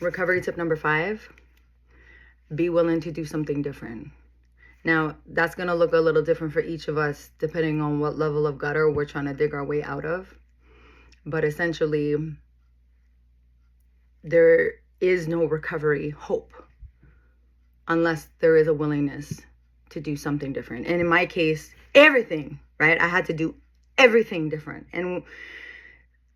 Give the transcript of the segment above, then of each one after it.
recovery tip number 5, be willing to do something different. Now, that's going to look a little different for each of us, depending on what level of gutter we're trying to dig our way out of. But essentially, there is no recovery hope unless there is a willingness to do something different. And in my case, everything, right? I had to do everything different. And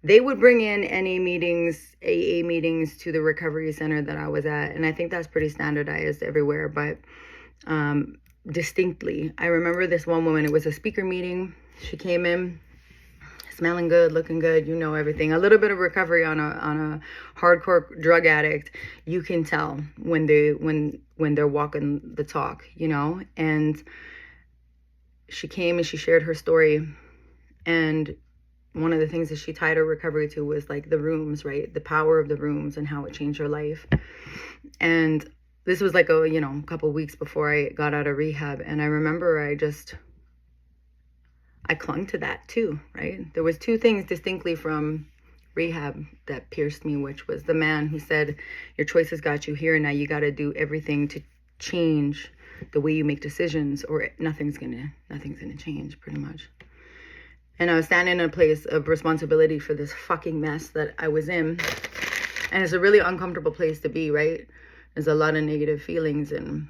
they would bring in NA meetings, AA meetings to the recovery center that I was at. And I think that's pretty standardized everywhere. But distinctly, I remember this one woman, it was a speaker meeting. She came in smelling good, looking good, everything. A little bit of recovery on a hardcore drug addict, you can tell when they're walking the talk, And she came and she shared her story, and one of the things that she tied her recovery to was like the rooms, right? The power of the rooms and how it changed her life. And this was like a couple weeks before I got out of rehab. And I remember I clung to that too, right? There was 2 things distinctly from rehab that pierced me, which was the man who said, your choices got you here. Now you got to do everything to change the way you make decisions, or nothing's gonna change, pretty much. And I was standing in a place of responsibility for this fucking mess that I was in. And it's a really uncomfortable place to be, right? There's a lot of negative feelings and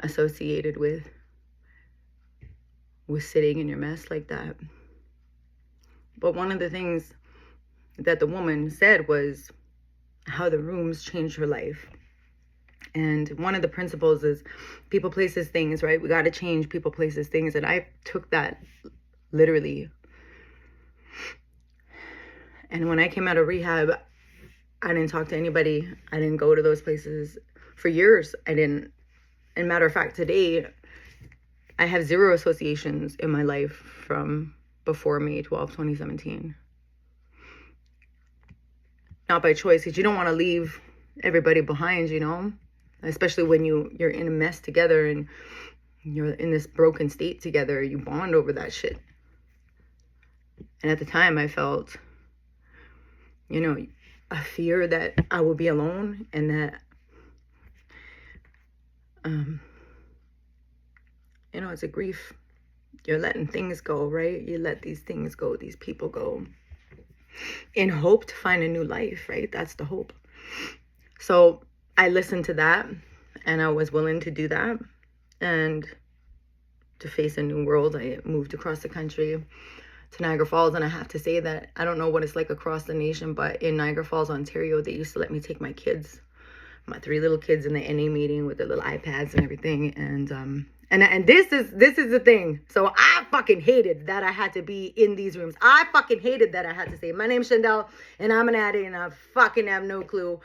associated with sitting in your mess like that. But one of the things that the woman said was how the rooms changed her life. And one of the principles is people, places, things, right? We got to change people, places, things. And I took that literally. And when I came out of rehab, I didn't talk to anybody. I didn't go to those places for years. I didn't. And matter of fact, today, I have 0 associations in my life from before May 12, 2017. Not by choice, because you don't want to leave everybody behind, especially when you're in a mess together and you're in this broken state together. You bond over that shit. And at the time, I felt, a fear that I would be alone, and that, it's a grief. You're letting things go, right? You let these things go, these people go, in hope to find a new life, right? That's the hope. So I listened to that, and I was willing to do that, and to face a new world. I moved across the country to Niagara Falls, and I have to say that I don't know what it's like across the nation, but in Niagara Falls, Ontario, they used to let me take my kids, my 3 little kids, in the NA meeting with their little iPads and everything. And this is the thing. So I fucking hated that I had to be in these rooms. I fucking hated that I had to say, my name's Chandel, and I'm an addict, and I fucking have no clue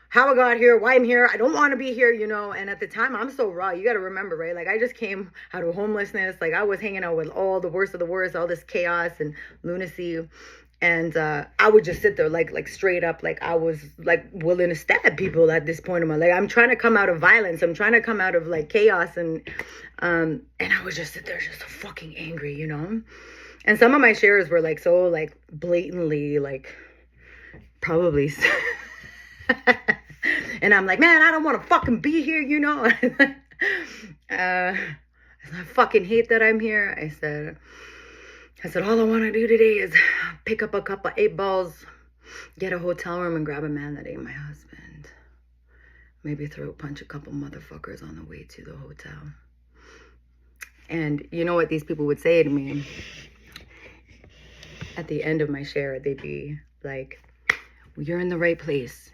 how I got here, why I'm here. I don't want to be here, And at the time, I'm so raw. You got to remember, right? Like, I just came out of homelessness. Like, I was hanging out with all the worst of the worst, all this chaos and lunacy. And I would just sit there like straight up, like I was like willing to stab people at this point in my life. I'm trying to come out of violence. I'm trying to come out of like chaos. And I would just sit there just so fucking angry, And some of my shares were like so like blatantly like probably. And I'm like, man, I don't want to fucking be here, I fucking hate that I'm here. I said, all I want to do today is pick up a couple 8 balls, get a hotel room, and grab a man that ain't my husband. Maybe throat punch a couple motherfuckers on the way to the hotel. And you know what these people would say to me? At the end of my share, they'd be like, well, you're in the right place.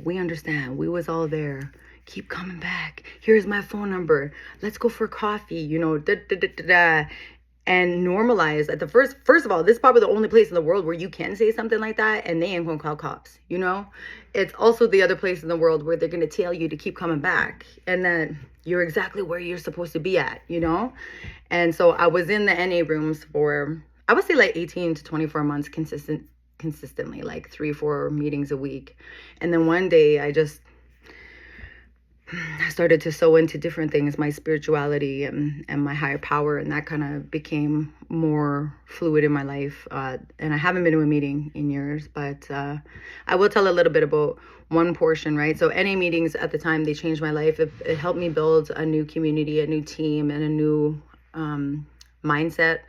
We understand. We was all there. Keep coming back. Here's my phone number. Let's go for coffee, And normalize at the first of all, this is probably the only place in the world where you can say something like that and they ain't gonna call cops, It's also the other place in the world where they're gonna tell you to keep coming back, and then you're exactly where you're supposed to be at, And so I was in the NA rooms for, I would say like 18 to 24 months consistently, like 3-4 meetings a week. And then one day I just I started to sow into different things, my spirituality and my higher power, and that kind of became more fluid in my life. And I haven't been to a meeting in years, but I will tell a little bit about one portion, right? So NA meetings at the time, they changed my life. It helped me build a new community, a new team, and a new mindset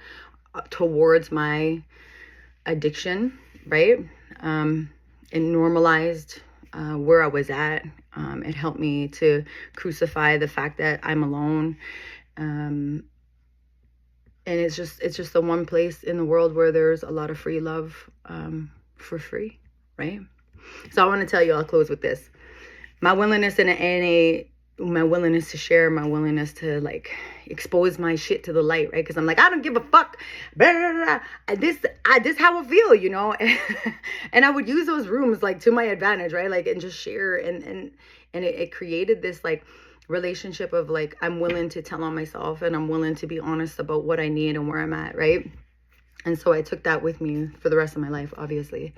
towards my addiction, right? It normalized where I was at. It helped me to crucify the fact that I'm alone. And it's just the one place in the world where there's a lot of free love for free, right? So I want to tell you, I'll close with this. My willingness in an NA, my willingness to share, my willingness to like expose my shit to the light, right? Because I'm like, I don't give a fuck. Blah, blah, blah. This how I feel, you know? And I would use those rooms like to my advantage, right? Like, and just share. And it created this like relationship of like, I'm willing to tell on myself and I'm willing to be honest about what I need and where I'm at, right? And so I took that with me for the rest of my life, obviously.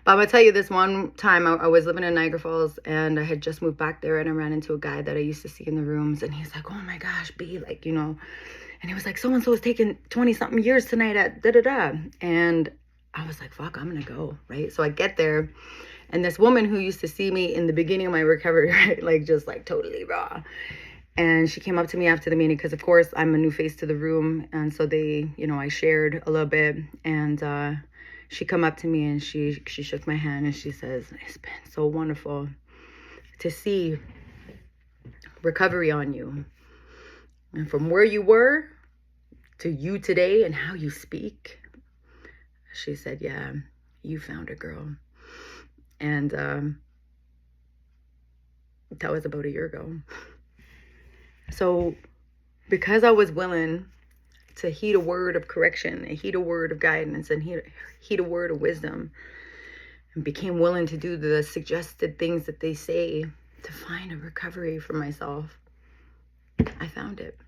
But I'm going to tell you, this one time I was living in Niagara Falls and I had just moved back there, and I ran into a guy that I used to see in the rooms, and he's like, oh my gosh, B, like, you know, and he was like, so-and-so is taking 20 something years tonight at da-da-da. And I was like, fuck, I'm going to go, right? So I get there, and this woman who used to see me in the beginning of my recovery, right, like just like totally raw. And she came up to me after the meeting because, of course, I'm a new face to the room. And so they, you know, I shared a little bit. And she come up to me and she shook my hand and she says, it's been so wonderful to see recovery on you. And from where you were to you today and how you speak. She said, yeah, you found a girl. And that was about a year ago. So because I was willing to heed a word of correction, and heed a word of guidance, and heed a word of wisdom, and became willing to do the suggested things that they say to find a recovery for myself, I found it.